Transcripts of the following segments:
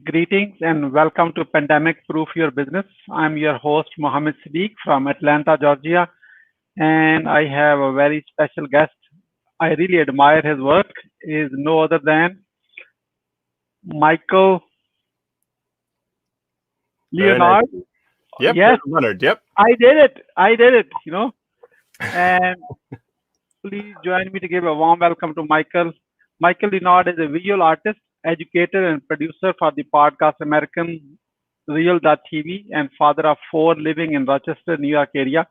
Greetings and welcome to Pandemic Proof Your Business. I'm your host, Mohammed Siddiq from Atlanta, Georgia, and I have a very special guest. I really admire his work. He is no other than Michael Very nice. Leonard. Yep, Yes, Leonard. Yep. I did it. I did it. And please join me to give a warm welcome to Michael. Michael Leonard is a visual artist, educator, and producer for the podcast American Real TV and father of four living in Rochester, New York area.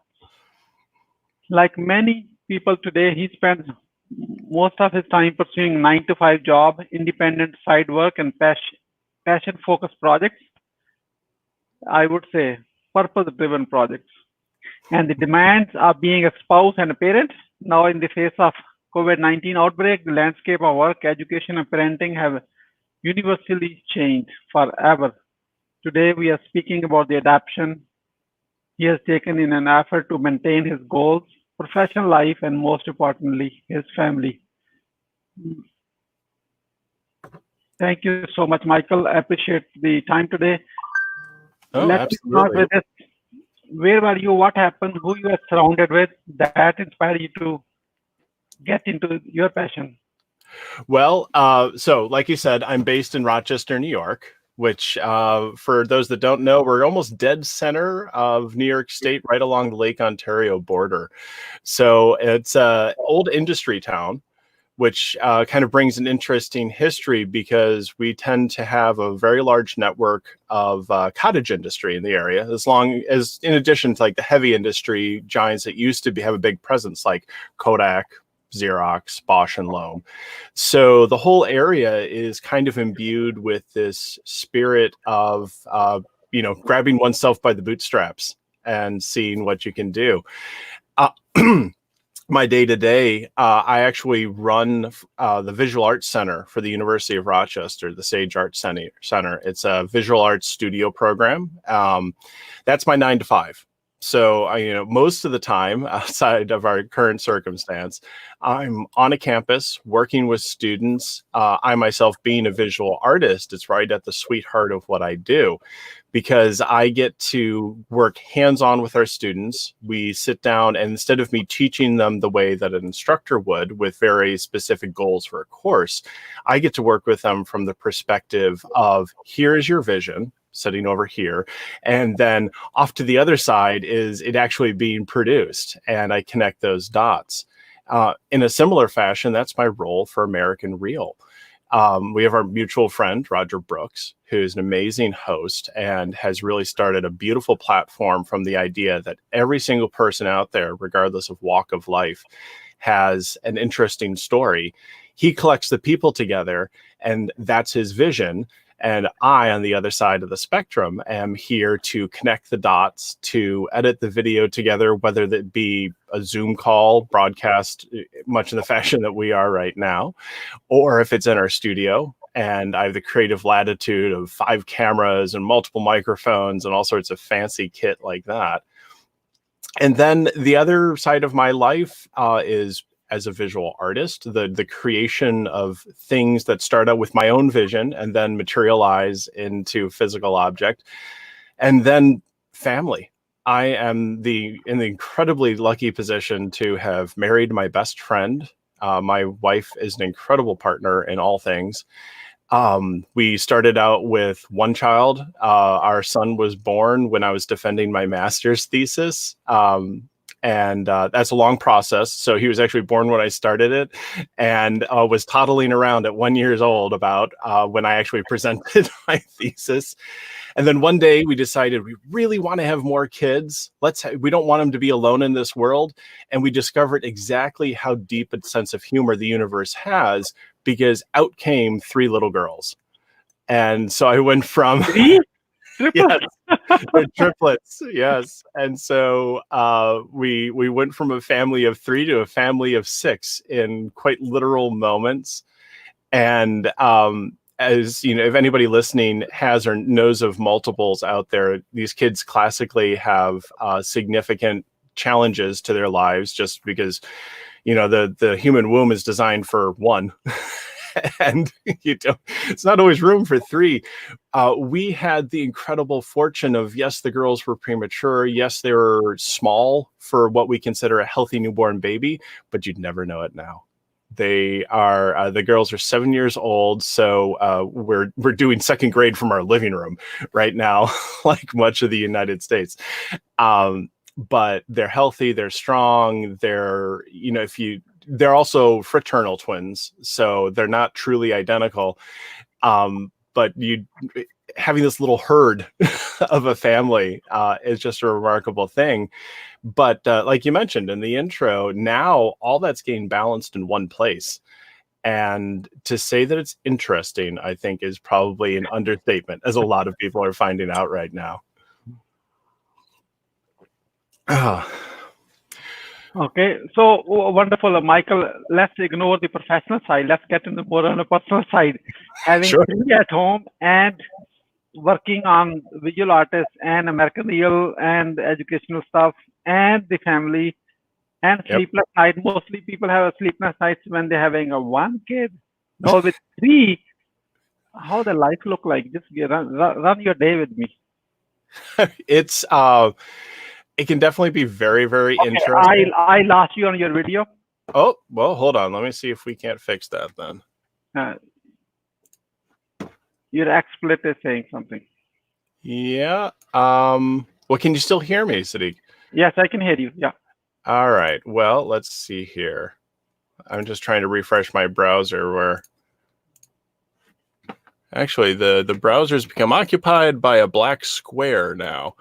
Like many people today, he spends most of his time pursuing 9 to 5 job, independent side work, and passion focused projects. I would say purpose driven projects. And the demands of being a spouse and a parent. Now, in the face of COVID-19 outbreak, the landscape of work, education, and parenting have universally changed forever. Today, we are speaking about the adaptation he has taken in an effort to maintain his goals, professional life, and most importantly, his family. Thank you so much, Michael. I appreciate the time today. Oh, Let me start absolutely. with this. Where were you? What happened? Who you were surrounded with that inspired you to get into your passion? Well, so like you said, I'm based in Rochester, New York, which for those that don't know, we're almost dead center of New York State, right along the Lake Ontario border. So it's a old industry town, which kind of brings an interesting history because we tend to have a very large network of cottage industry in the area, as long as in addition to like the heavy industry giants that used to have a big presence like Kodak, Xerox, Bosch, and Loam. So the whole area is kind of imbued with this spirit of, grabbing oneself by the bootstraps and seeing what you can do. Uh, my day-to-day, I actually run the Visual Arts Center for the University of Rochester, the Sage Arts Center. It's a visual arts studio program. That's my 9 to 5. So, most of the time outside of our current circumstance, I'm on a campus working with students. I myself being a visual artist, it's right at the sweetheart of what I do, because I get to work hands-on with our students. We sit down and instead of me teaching them the way that an instructor would with very specific goals for a course, I get to work with them from the perspective of here is your vision, sitting over here, and then off to the other side is it actually being produced, and I connect those dots. In a similar fashion, that's my role for American Real. We have our mutual friend, Roger Brooks, who's an amazing host and has really started a beautiful platform from the idea that every single person out there, regardless of walk of life, has an interesting story. He collects the people together, and that's his vision. And I, on the other side of the spectrum, am here to connect the dots, to edit the video together, whether that be a Zoom call broadcast, much in the fashion that we are right now, or if it's in our studio. And I have the creative latitude of 5 cameras and multiple microphones and all sorts of fancy kit like that. And then the other side of my life is as a visual artist, the creation of things that start out with my own vision and then materialize into physical object, and then family. I am in the incredibly lucky position to have married my best friend. My wife is an incredible partner in all things. We started out with one child. Our son was born when I was defending my master's thesis. And that's a long process. So he was actually born when I started it, and was toddling around at 1 year old about when I actually presented my thesis. And then one day we decided we really want to have more kids. We don't want them to be alone in this world. And we discovered exactly how deep a sense of humor the universe has, because out came 3 little girls. And so I went from Three? yes, Triple? they're triplets. Yes. And so we went from a family of 3 to a family of 6 in quite literal moments. And as you know, if anybody listening has or knows of multiples out there, these kids classically have significant challenges to their lives, just because the human womb is designed for one. and it's not always room for three. We had the incredible fortune of, yes, the girls were premature. Yes, they were small for what we consider a healthy newborn baby, but you'd never know it now. They are the girls are 7 years old, so we're doing second grade from our living room right now, like much of the United States. But they're healthy, they're strong, they're they're also fraternal twins, so they're not truly identical. But having this little herd of a family is just a remarkable thing. But like you mentioned in the intro, now all that's getting balanced in one place. And to say that it's interesting, I think, is probably an understatement, as a lot of people are finding out right now. Okay, so wonderful, Michael. Let's ignore the professional side. Let's get into more on the personal side. Having Sure. three at home and working on visual artists and American Real and educational stuff and the family and Yep. sleepless night. Mostly people have a sleepless nights when they're having a one kid. No, with three, how the life look like? Just run your day with me. It's it can definitely be very, very Okay, interesting. I lost you on your video. Oh, well, hold on. Let me see if we can't fix that then. Your XSplit is saying something. Yeah. Well, can you still hear me, Sadiq? Yes, I can hear you. Yeah. All right. Well, let's see here. I'm just trying to refresh my browser where actually the browser's become occupied by a black square now.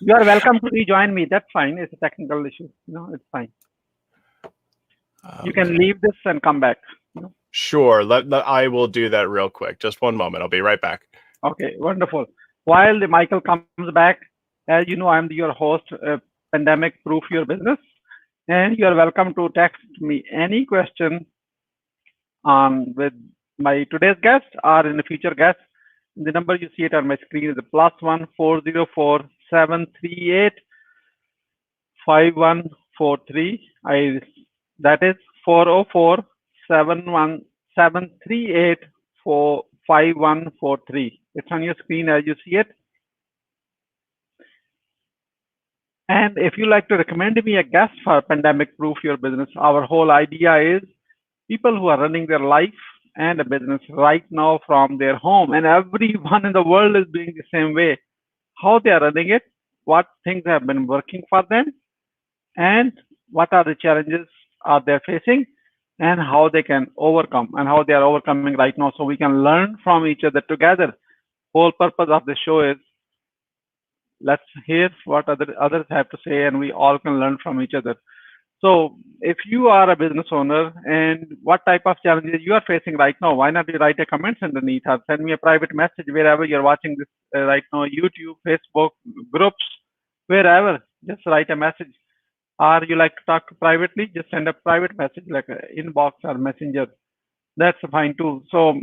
You are welcome to rejoin me. That's fine. It's a technical issue. No, it's fine. You can leave this and come back. Sure. I will do that real quick. Just one moment. I'll be right back. Okay, wonderful. While the Michael comes back, as you know, I'm your host, Pandemic Proof Your Business, and you are welcome to text me any question on with my today's guest or in the future guest. The number you see it on my screen is the +1 404 738 5143. That is 404 738 5143. It's on your screen as you see it. And if you like to recommend me a guest for Pandemic Proof Your Business, our whole idea is people who are running their life and a business right now from their home, and everyone in the world is doing the same way. How they are running it, what things have been working for them, and what are the challenges are they facing, and how they can overcome, and how they are overcoming right now, so we can learn from each other together. Whole purpose of the show is let's hear what others have to say, and we all can learn from each other. So if you are a business owner and what type of challenges you are facing right now, why not you write a comments underneath or send me a private message wherever you're watching this right now, YouTube, Facebook, groups, wherever. Just write a message. Or you like to talk privately, just send a private message like a inbox or messenger. That's fine too. So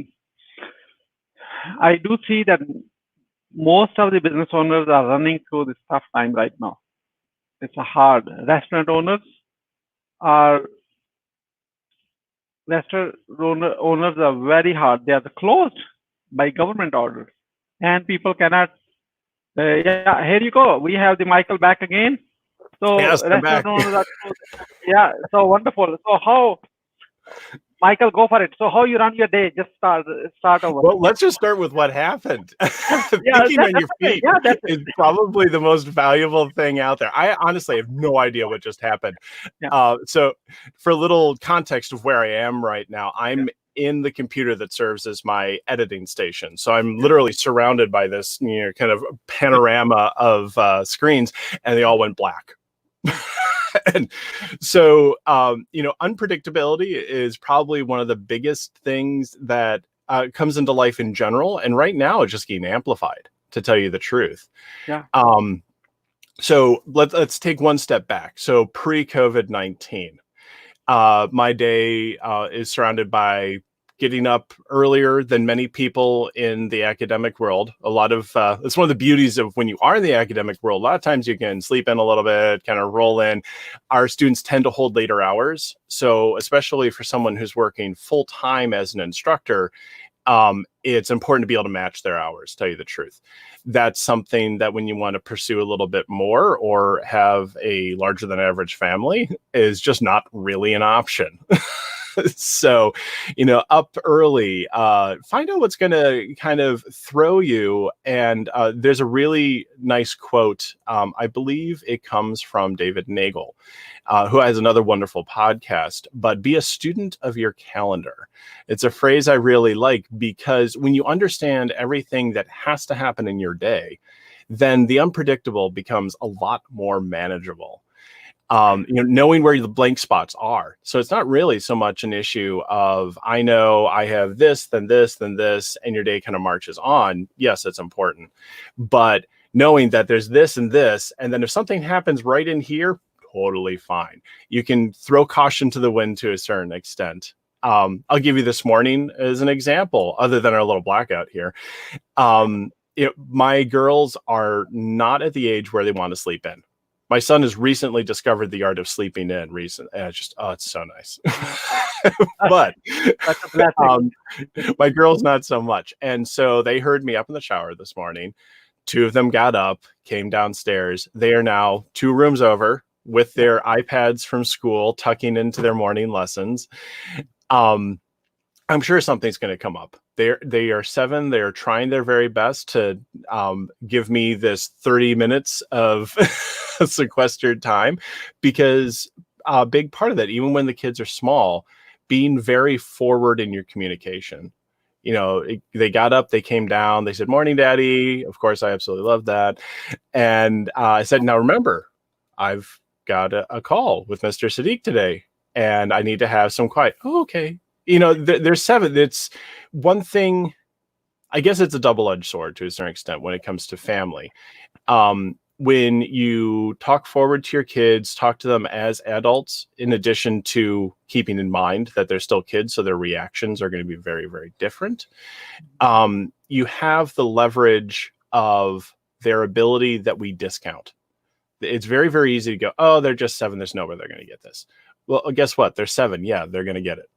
I do see that most of the business owners are running through this tough time right now. It's a hard. Restaurant owners are very hard. They are closed by government orders, and people cannot. Yeah, here you go. We have the Michael back again. So yes, I'm back. owners are closed. Yeah, so wonderful. So how, Michael, go for it. So how you run your day? Just start over. Well, let's just start with what happened. Thinking on your feet is probably the most valuable thing out there. I honestly have no idea what just happened. Yeah. So for a little context of where I am right now, I'm in the computer that serves as my editing station. So I'm literally surrounded by this kind of panorama of screens, and they all went black. And so, unpredictability is probably one of the biggest things that comes into life in general. And right now it's just getting amplified, to tell you the truth. Yeah. So let's take one step back. So pre-COVID-19, my day is surrounded by getting up earlier than many people in the academic world. A lot of it's one of the beauties of when you are in the academic world. A lot of times you can sleep in a little bit, kind of roll in. Our students tend to hold later hours. So especially for someone who's working full time as an instructor, it's important to be able to match their hours, tell you the truth. That's something that when you want to pursue a little bit more or have a larger than average family is just not really an option. So, up early, find out what's going to kind of throw you. And there's a really nice quote. I believe it comes from David Nagel, who has another wonderful podcast, but be a student of your calendar. It's a phrase I really like because when you understand everything that has to happen in your day, then the unpredictable becomes a lot more manageable. Knowing where the blank spots are. So it's not really so much an issue of, I know I have this, then this, then this, and your day kind of marches on. Yes, it's important. But knowing that there's this and this, and then if something happens right in here, totally fine. You can throw caution to the wind to a certain extent. I'll give you this morning as an example, other than our little blackout here. My girls are not at the age where they want to sleep in. My son has recently discovered the art of sleeping in and it's so nice. But my girls, not so much. And so they heard me up in the shower this morning. Two of them got up, came downstairs. They are now 2 rooms over with their iPads from school, tucking into their morning lessons. I'm sure something's going to come up. They are 7. They are trying their very best to give me this 30 minutes of sequestered time, because a big part of that, even when the kids are small, being very forward in your communication. They got up, they came down, they said, "Morning, Daddy." Of course, I absolutely love that. And I said, "Now remember, I've got a call with Mr. Sadiq today, and I need to have some quiet." "Oh, okay." There's 7. It's one thing. I guess it's a double-edged sword to a certain extent when it comes to family. When you talk forward to your kids, talk to them as adults, in addition to keeping in mind that they're still kids, so their reactions are going to be very, very different. You have the leverage of their ability that we discount. It's very, very easy to go, "Oh, they're just 7. There's no way they're going to get this." Well, guess what? They're 7. Yeah, they're going to get it.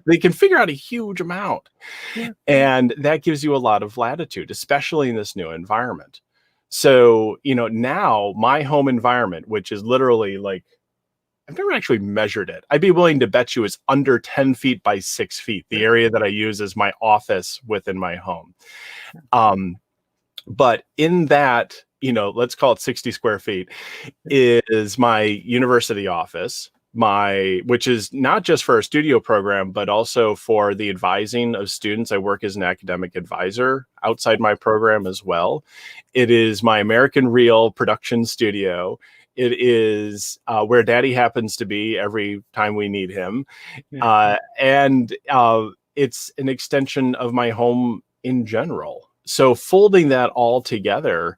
They can figure out a huge amount. Yeah. And that gives you a lot of latitude, especially in this new environment. So, now my home environment, which is literally like, I've never actually measured it. I'd be willing to bet you it's under 10 feet by 6 feet, the area that I use as my office within my home. But in that, let's call it 60 square feet, is my university office, which is not just for a studio program, but also for the advising of students. I work as an academic advisor outside my program as well. It is my American Real production studio. It is where Daddy happens to be every time we need him. And it's an extension of my home in general. So folding that all together,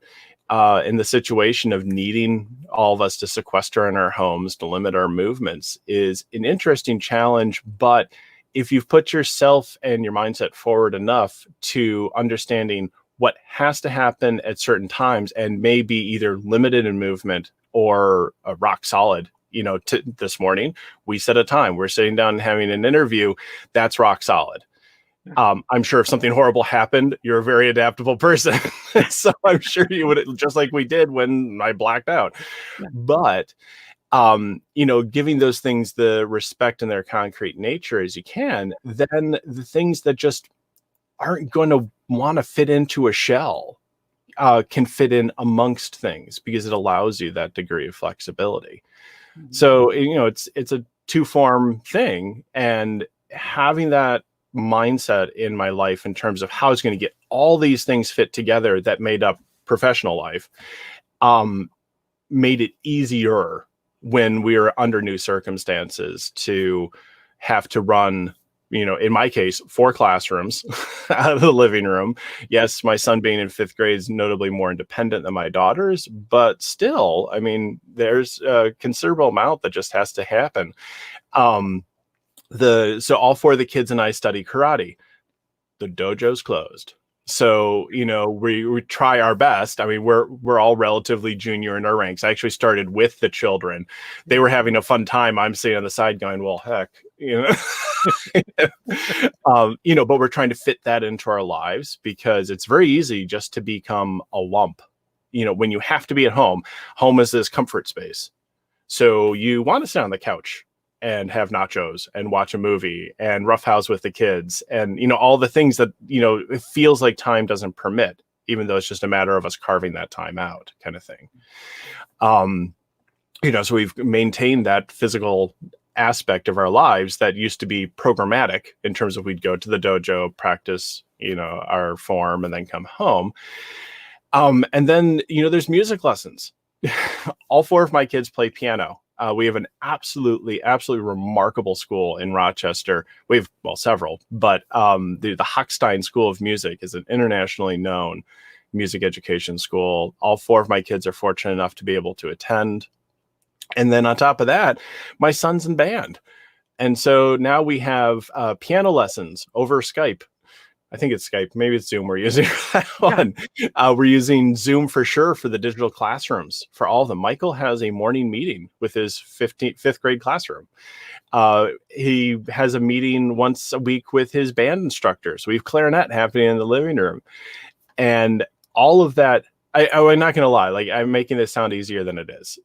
in the situation of needing all of us to sequester in our homes, to limit our movements, is an interesting challenge. But if you've put yourself and your mindset forward enough to understanding what has to happen at certain times, and maybe either limited in movement or rock solid, this morning, we set a time. We're sitting down and having an interview. That's rock solid. I'm sure if something horrible happened, you're a very adaptable person. So I'm sure you would, just like we did when I blacked out. Yeah. But, giving those things the respect and their concrete nature as you can, then the things that just aren't going to want to fit into a shell can fit in amongst things, because it allows you that degree of flexibility. Mm-hmm. So, it's a 2-form thing, and having that mindset in my life in terms of how I was going to get all these things fit together that made up professional life, made it easier when we were under new circumstances to have to run, in my case, 4 classrooms out of the living room. Yes, my son being in 5th grade is notably more independent than my daughters, but still, there's a considerable amount that just has to happen. So all four of the kids and I study karate. The dojo's closed. So, we try our best. I mean, we're all relatively junior in our ranks. I actually started with the children. They were having a fun time. I'm sitting on the side going, well, heck, but we're trying to fit that into our lives because it's very easy just to become a lump. When you have to be at home is this comfort space. So you want to sit on the couch and have nachos and watch a movie and roughhouse with the kids and, all the things that, it feels like time doesn't permit, even though it's just a matter of us carving that time out kind of thing. So we've maintained that physical aspect of our lives that used to be programmatic in terms of we'd go to the dojo, practice, our form and then come home. And then, there's music lessons. All four of my kids play piano. We have an absolutely remarkable school in Rochester. We have, several, but the Hochstein School of Music is an internationally known music education school. All four of my kids are fortunate enough to be able to attend. And then on top of that, my son's in band. And so now we have piano lessons over Skype. I think it's Skype. Maybe it's Zoom we're using for that one. We're using Zoom for sure for the digital classrooms for all of them. Michael has a morning meeting with his fifth grade classroom. He has a meeting once a week with his band instructor. So we have clarinet happening in the living room. And all of that, I'm not going to lie, like I'm making this sound easier than it is.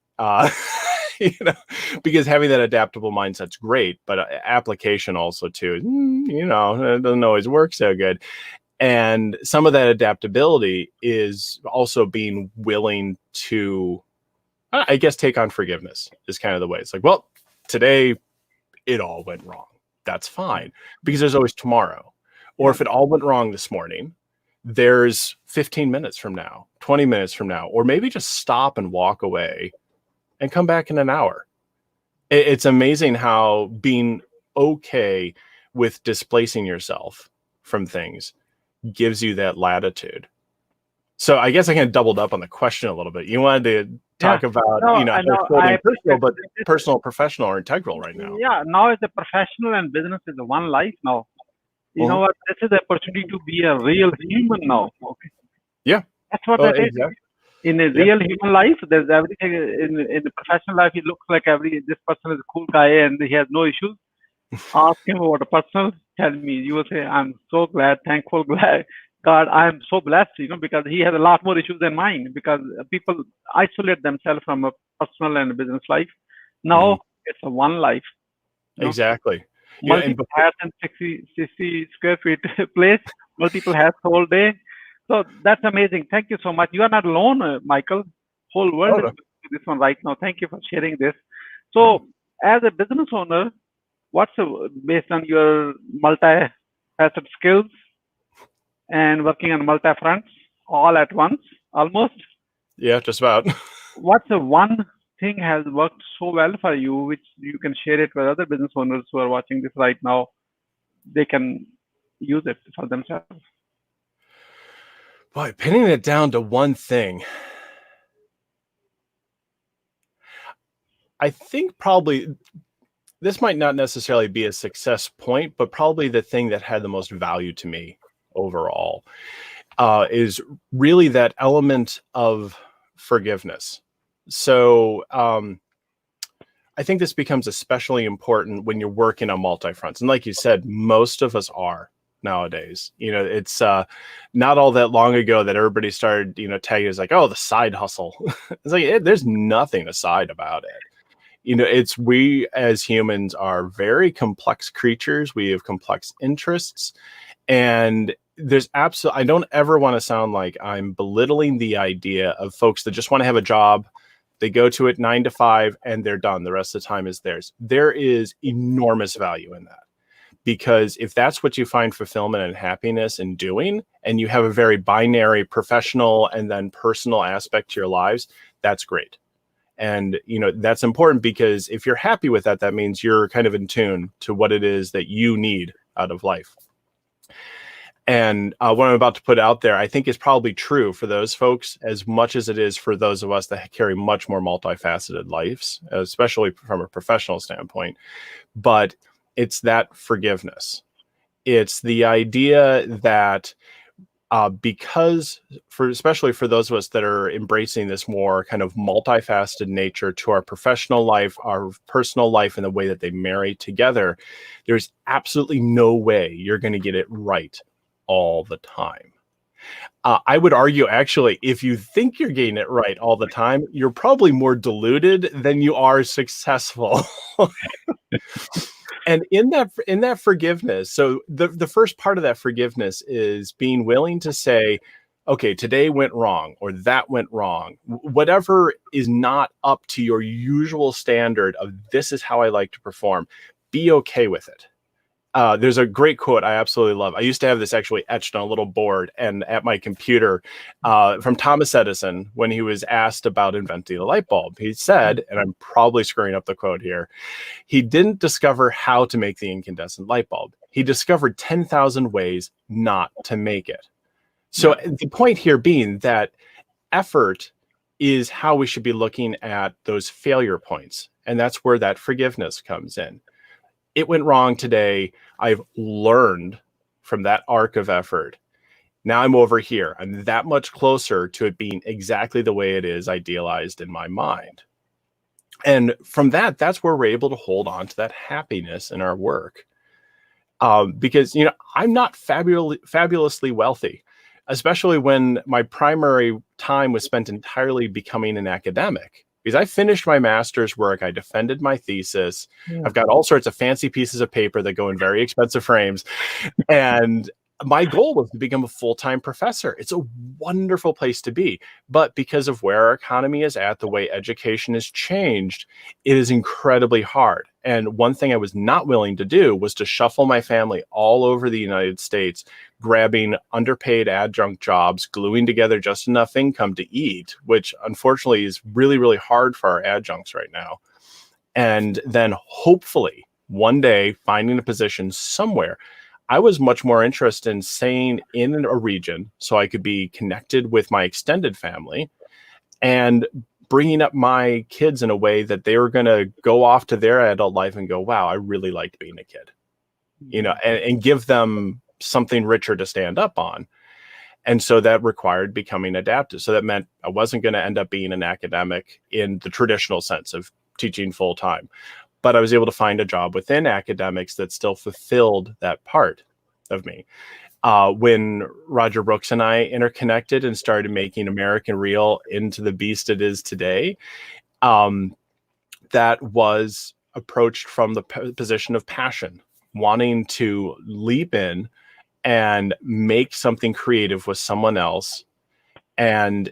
Because having that adaptable mindset's great, but application also too, it doesn't always work so good. And some of that adaptability is also being willing to, I guess, take on forgiveness is kind of the way. It's like, well, today it all went wrong. That's fine because there's always tomorrow. Or if it all went wrong this morning, there's 15 minutes from now, 20 minutes from now, or maybe just stop and walk away and come back in an hour. It's amazing how being okay with displacing yourself from things gives you that latitude. So I guess I kind of doubled up on the question a little bit. You wanted to talk about, personal, but personal, professional, or integral right now. Yeah, now it's a professional and business is one life now. You know what? This is the opportunity to be a real human now. Okay. Yeah. That's what that exactly. is. In a real human life, there's everything in the professional life. He looks like this person is a cool guy and he has no issues. Ask him about a personal. Tell me, you will say, I'm so glad, thankful, glad. God, I'm so blessed, because he has a lot more issues than mine because people isolate themselves from a personal and business life. Now it's a one life. Exactly. Multiple hats and 60 square feet place, multiple hats all day. So that's amazing. Thank you so much. You are not alone, Michael. Whole world is doing this one right now. Thank you for sharing this. So as a business owner, what's based on your multi-faceted skills and working on multi-fronts all at once, almost? Yeah, just about. What's the one thing has worked so well for you, which you can share it with other business owners who are watching this right now? They can use it for themselves. Boy, pinning it down to one thing. I think probably this might not necessarily be a success point, but probably the thing that had the most value to me overall is really that element of forgiveness. So I think this becomes especially important when you're working on multi-fronts. And like you said, most of us are nowadays. It's not all that long ago that everybody started, tagging as like, oh, the side hustle. It's like, there's nothing aside about it. It's we as humans are very complex creatures. We have complex interests. And there's I don't ever want to sound like I'm belittling the idea of folks that just want to have a job. They go to it 9 to 5 and they're done. The rest of the time is theirs. There is enormous value in that. Because if that's what you find fulfillment and happiness in doing, and you have a very binary professional and then personal aspect to your lives, that's great. And, that's important because if you're happy with that, that means you're kind of in tune to what it is that you need out of life. And what I'm about to put out there, I think is probably true for those folks as much as it is for those of us that carry much more multifaceted lives, especially from a professional standpoint. But It's that forgiveness. It's the idea that because especially for those of us that are embracing this more kind of multifaceted nature to our professional life, our personal life, and the way that they marry together, there's absolutely no way you're going to get it right all the time. I would argue, actually, if you think you're getting it right all the time, you're probably more deluded than you are successful. And in that forgiveness, so the first part of that forgiveness is being willing to say, okay, today went wrong, or that went wrong. Whatever is not up to your usual standard of this is how I like to perform, be okay with it. There's a great quote I absolutely love. I used to have this actually etched on a little board and at my computer from Thomas Edison when he was asked about inventing the light bulb. He said, and I'm probably screwing up the quote here, he didn't discover how to make the incandescent light bulb. He discovered 10,000 ways not to make it. So the point here being that effort is how we should be looking at those failure points. And that's where that forgiveness comes in. It went wrong today. I've learned from that arc of effort. Now I'm over here. I'm that much closer to it being exactly the way it is idealized in my mind. And from that, that's where we're able to hold on to that happiness in our work. Because, I'm not fabulously wealthy, especially when my primary time was spent entirely becoming an academic. Because I finished my master's work, I defended my thesis. I've got all sorts of fancy pieces of paper that go in very expensive frames. And my goal was to become a full-time professor. It's a wonderful place to be. But because of where our economy is at, the way education has changed, it is incredibly hard. And one thing I was not willing to do was to shuffle my family all over the United States, grabbing underpaid adjunct jobs, gluing together just enough income to eat, which unfortunately is really, really hard for our adjuncts right now. And then hopefully one day finding a position somewhere. I was much more interested in staying in a region so I could be connected with my extended family and bringing up my kids in a way that they were going to go off to their adult life and go, wow, I really liked being a kid, and give them something richer to stand up on. And so that required becoming adaptive. So that meant I wasn't going to end up being an academic in the traditional sense of teaching full time. But I was able to find a job within academics that still fulfilled that part of me. When Roger Brooks and I interconnected and started making American Real into the beast it is today, that was approached from the position of passion, wanting to leap in and make something creative with someone else, and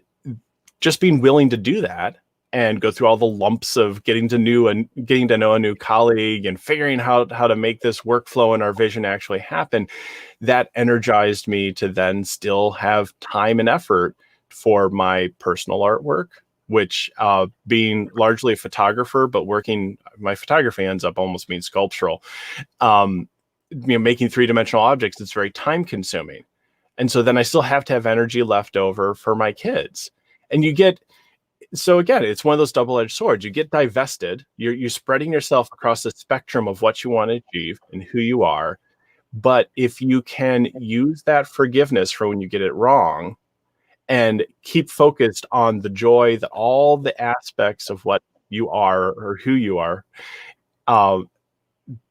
just being willing to do that and go through all the lumps of getting to know a new colleague and figuring how to make this workflow and our vision actually happen. That energized me to then still have time and effort for my personal artwork, which being largely a photographer, but my photography ends up almost being sculptural. Making three-dimensional objects, it's very time consuming. And so then I still have to have energy left over for my kids. And so again, it's one of those double-edged swords. You get divested. You're spreading yourself across the spectrum of what you want to achieve and who you are. But if you can use that forgiveness for when you get it wrong and keep focused on the joy, all the aspects of what you are or who you are,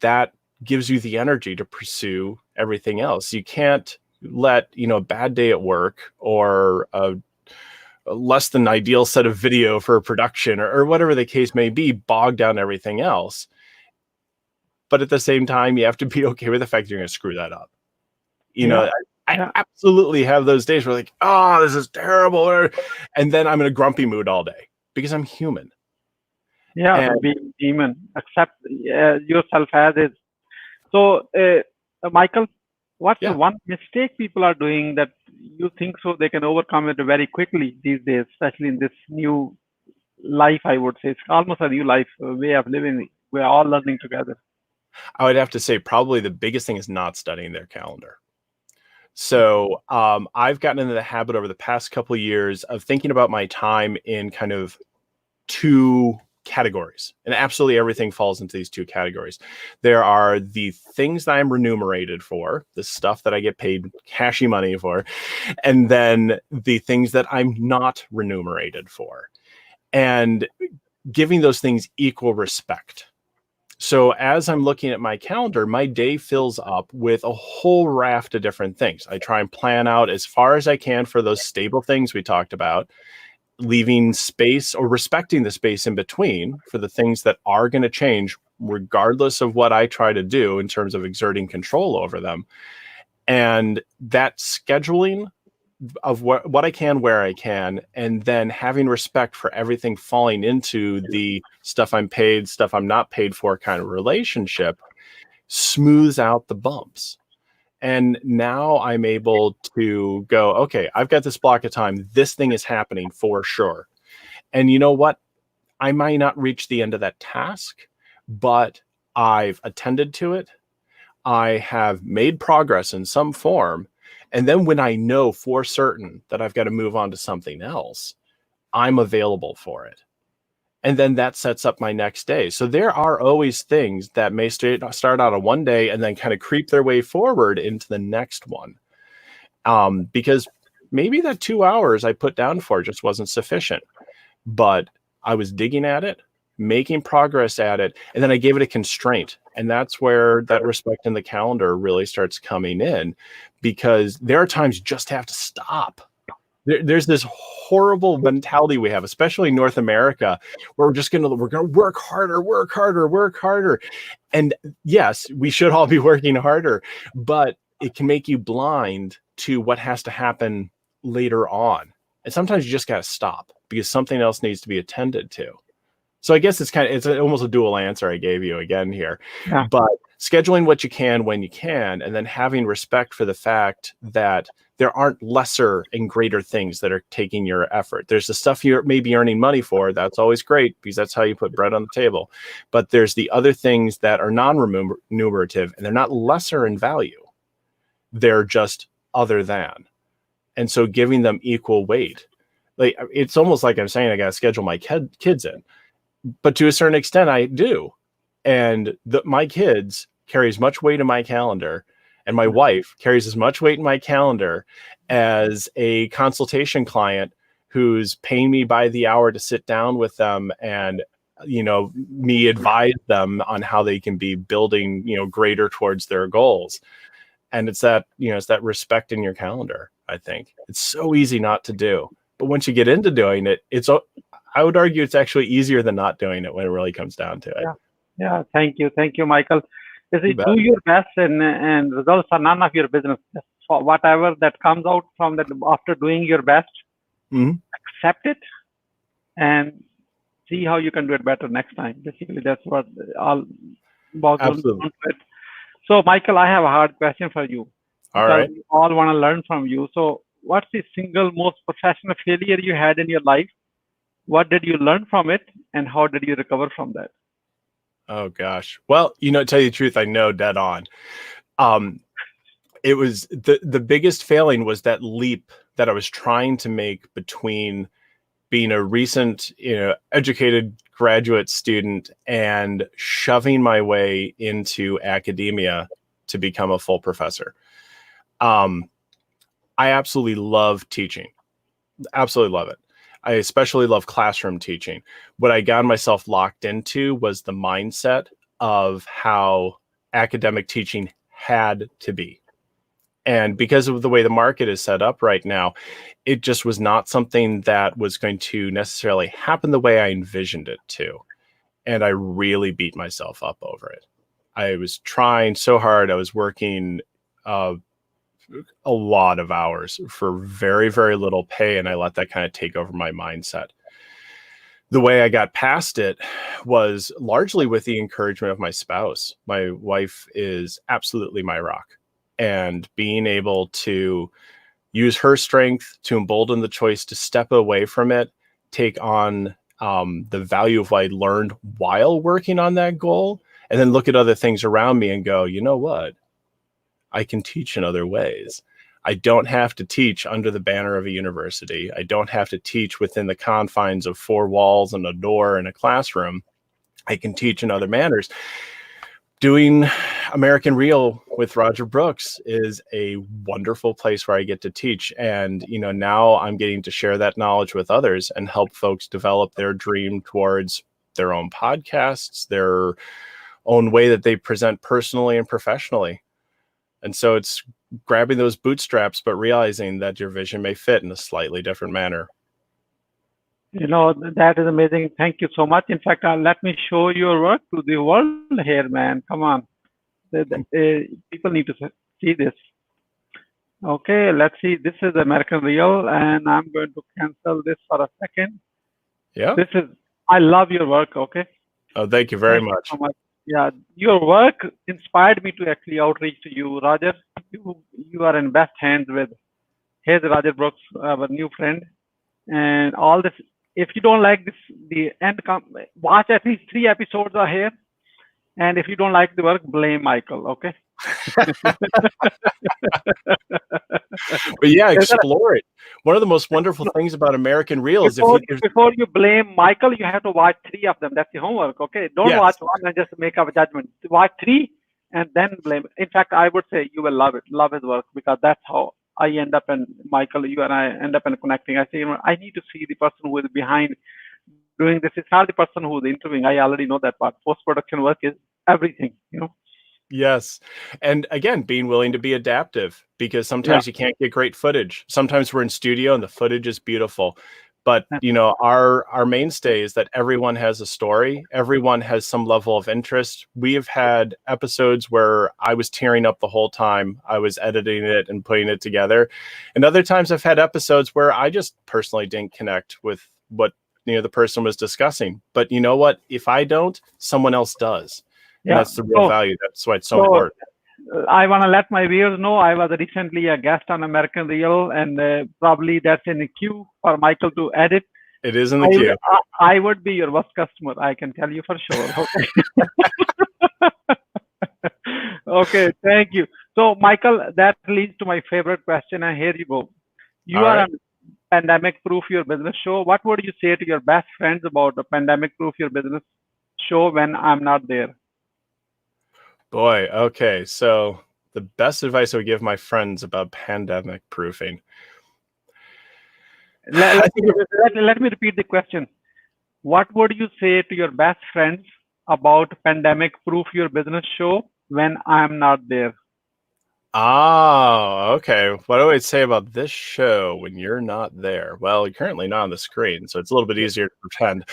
that gives you the energy to pursue everything else. You can't let, a bad day at work or a less than ideal set of video for production or whatever the case may be bog down everything else. But at the same time, you have to be okay with the fact that you're going to screw that up. I absolutely have those days where like, oh, this is terrible. And then I'm in a grumpy mood all day because I'm human. Yeah, being human, accept yourself as is. So, Michael, what's the one mistake people are doing that you think so they can overcome it very quickly these days, especially in this new life, I would say. It's almost a new life, way of living. We're all learning together. I would have to say probably the biggest thing is not studying their calendar. So I've gotten into the habit over the past couple of years of thinking about my time in kind of two categories, and absolutely everything falls into these two categories. There are the things that I'm remunerated for, the stuff that I get paid cashy money for, and then the things that I'm not remunerated for, and giving those things equal respect. So as I'm looking at my calendar, my day fills up with a whole raft of different things. I try and plan out as far as I can for those stable things we talked about, leaving space or respecting the space in between for the things that are going to change, regardless of what I try to do in terms of exerting control over them. And that scheduling of what I can, where I can, and then having respect for everything falling into the stuff I'm paid, stuff I'm not paid for kind of relationship, smooths out the bumps. And now I'm able to go, okay, I've got this block of time. This thing is happening for sure. And you know what? I might not reach the end of that task, but I've attended to it. I have made progress in some form. And then when I know for certain that I've got to move on to something else, I'm available for it. And then that sets up my next day. So there are always things that may start out on one day and then kind of creep their way forward into the next one. Because maybe that 2 hours I put down for just wasn't sufficient, but I was digging at it, making progress at it, and then I gave it a constraint. And that's where that respect in the calendar really starts coming in, because there are times you just have to stop. There's this horrible mentality we have, especially in North America, where we're gonna work harder. And yes, we should all be working harder, but it can make you blind to what has to happen later on. And sometimes you just got to stop because something else needs to be attended to. So I guess it's almost a dual answer I gave you again here, but scheduling what you can when you can, and then having respect for the fact that there aren't lesser and greater things that are taking your effort. There's the stuff you're maybe earning money for. That's always great because that's how you put bread on the table. But there's the other things that are non-remunerative, and they're not lesser in value. They're just other than. And so giving them equal weight, like it's almost like I'm saying I got to schedule my kids in. But to a certain extent, I do. And my kids carry as much weight in my calendar, and my wife carries as much weight in my calendar as a consultation client who's paying me by the hour to sit down with them and, me advise them on how they can be building, greater towards their goals. And it's that respect in your calendar. I think it's so easy not to do. But once you get into doing it, I would argue it's actually easier than not doing it when it really comes down to it. Yeah. Thank you, Michael. Do your best, and results are none of your business. Just for whatever that comes out from that after doing your best, accept it and see how you can do it better next time. Basically, that's what all about. Absolutely. So, Michael, I have a hard question for you. All right. We all want to learn from you. So, what's the single most professional failure you had in your life? What did you learn from it, and how did you recover from that? Oh gosh. Well, to tell you the truth, I know dead on. It was the biggest failing was that leap that I was trying to make between being a recent, educated graduate student and shoving my way into academia to become a full professor. I absolutely love teaching. Absolutely love it. I especially love classroom teaching. What I got myself locked into was the mindset of how academic teaching had to be. And because of the way the market is set up right now, it just was not something that was going to necessarily happen the way I envisioned it to. And I really beat myself up over it. I was trying so hard. I was working a lot of hours for very, very little pay. And I let that kind of take over my mindset. The way I got past it was largely with the encouragement of my spouse. My wife is absolutely my rock. And being able to use her strength to embolden the choice to step away from it, take on the value of what I learned while working on that goal, and then look at other things around me and go, you know what? I can teach in other ways. I don't have to teach under the banner of a university. I don't have to teach within the confines of four walls and a door in a classroom. I can teach in other manners. Doing American Real with Roger Brooks is a wonderful place where I get to teach. And, now I'm getting to share that knowledge with others and help folks develop their dream towards their own podcasts, their own way that they present personally and professionally. And so it's grabbing those bootstraps, but realizing that your vision may fit in a slightly different manner. That is amazing. Thank you so much. In fact, let me show your work to the world here, man. Come on. People need to see this. Okay, let's see. This is American Real, and I'm going to cancel this for a second. Yeah. I love your work. Okay. Oh, thank you very much. So much. Yeah, your work inspired me to actually outreach to you, Roger. You are in best hands with. Here's Roger Brooks, our new friend, and all this. If you don't like this, the end, watch at least 3 episodes are here. And if you don't like the work, blame Michael, okay? But yeah, explore it. One of the most wonderful things about American Real is before you blame Michael, you have to watch 3 of them. That's the homework, okay? Don't watch one and just make up a judgment. Watch 3 and then blame. In fact, I would say you will love it, love his work, because that's how I end up, and Michael, you and I end up in connecting. I say, I need to see the person who is behind doing this. It's not the person who is interviewing. I already know that part. Post-production work is everything, Yes. And again, being willing to be adaptive, because sometimes you can't get great footage. Sometimes we're in studio and the footage is beautiful. But, our mainstay is that everyone has a story. Everyone has some level of interest. We have had episodes where I was tearing up the whole time I was editing it and putting it together. And other times I've had episodes where I just personally didn't connect with what, the person was discussing. But you know what? If I don't, someone else does. And that's the real value. That's why it's so important. I want to let my viewers know I was recently a guest on American Real, and probably that's in the queue for Michael to edit. It is in the queue. I would be your worst customer, I can tell you for sure. Okay. Okay, thank you. So, Michael, that leads to my favorite question, and here you go. You are on Pandemic Proof Your Business show. What would you say to your best friends about the Pandemic Proof Your Business show when I'm not there? Boy, okay. So the best advice I would give my friends about pandemic proofing. Let me repeat the question. What would you say to your best friends about Pandemic Proof Your Business show when I'm not there? Oh, okay. What do I say about this show when you're not there? Well, you're currently not on the screen, so it's a little bit easier to pretend.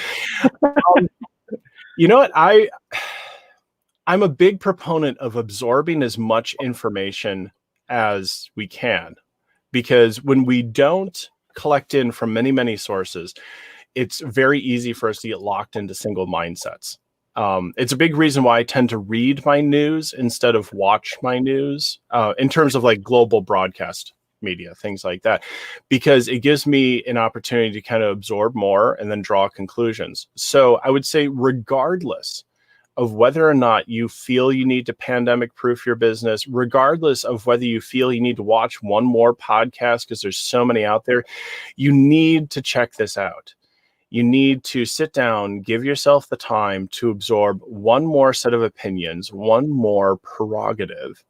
You know what? I'm a big proponent of absorbing as much information as we can, because when we don't collect in from many, many sources, it's very easy for us to get locked into single mindsets. It's a big reason why I tend to read my news instead of watch my news in terms of like global broadcast media, things like that, because it gives me an opportunity to kind of absorb more and then draw conclusions. So I would say, regardless of whether or not you feel you need to pandemic proof your business, regardless of whether you feel you need to watch one more podcast, because there's so many out there, you need to check this out. You need to sit down, give yourself the time to absorb one more set of opinions, one more prerogative,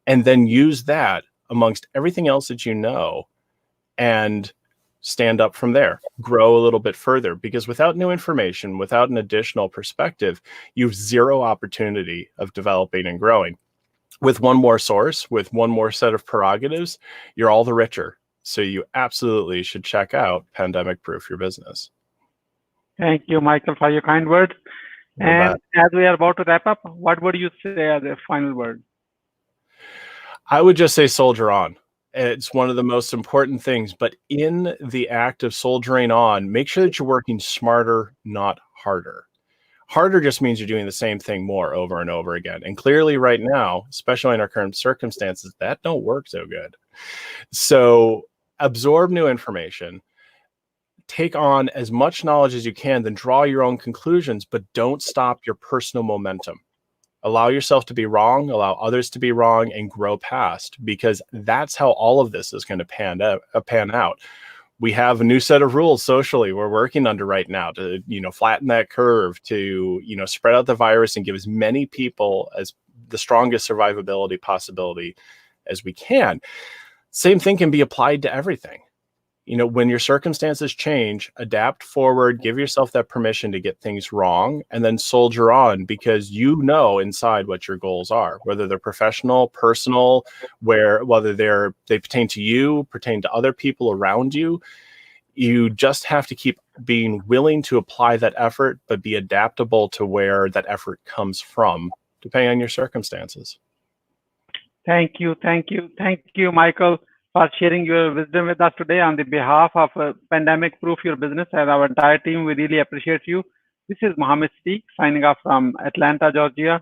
and then use that amongst everything else that you know, and stand up from there, grow a little bit further, because without new information, without an additional perspective, you have zero opportunity of developing and growing. With one more source, with one more set of prerogatives, you're all the richer. So you absolutely should check out Pandemic Proof Your Business. Thank you, Michael, for your kind words. And as we are about to wrap up, what would you say as a final word? I would just say soldier on. It's one of the most important things, but in the act of soldiering on, make sure that you're working smarter, not harder. Harder just means you're doing the same thing more over and over again. And clearly right now, especially in our current circumstances, that don't work so good. So absorb new information, take on as much knowledge as you can, then draw your own conclusions, but don't stop your personal momentum. Allow yourself to be wrong, allow others to be wrong, and grow past, because that's how all of this is going to pan out. We have a new set of rules socially we're working under right now to, flatten that curve, to, spread out the virus and give as many people as the strongest survivability possibility as we can. Same thing can be applied to everything. When your circumstances change, adapt forward, give yourself that permission to get things wrong, and then soldier on, because inside what your goals are, whether they're professional, personal, whether they pertain to you, pertain to other people around you. You just have to keep being willing to apply that effort, but be adaptable to where that effort comes from, depending on your circumstances. Thank you, Michael, for sharing your wisdom with us today on the behalf of Pandemic Proof Your Business and our entire team. We really appreciate you. This is Mohammed Steek signing off from Atlanta, Georgia.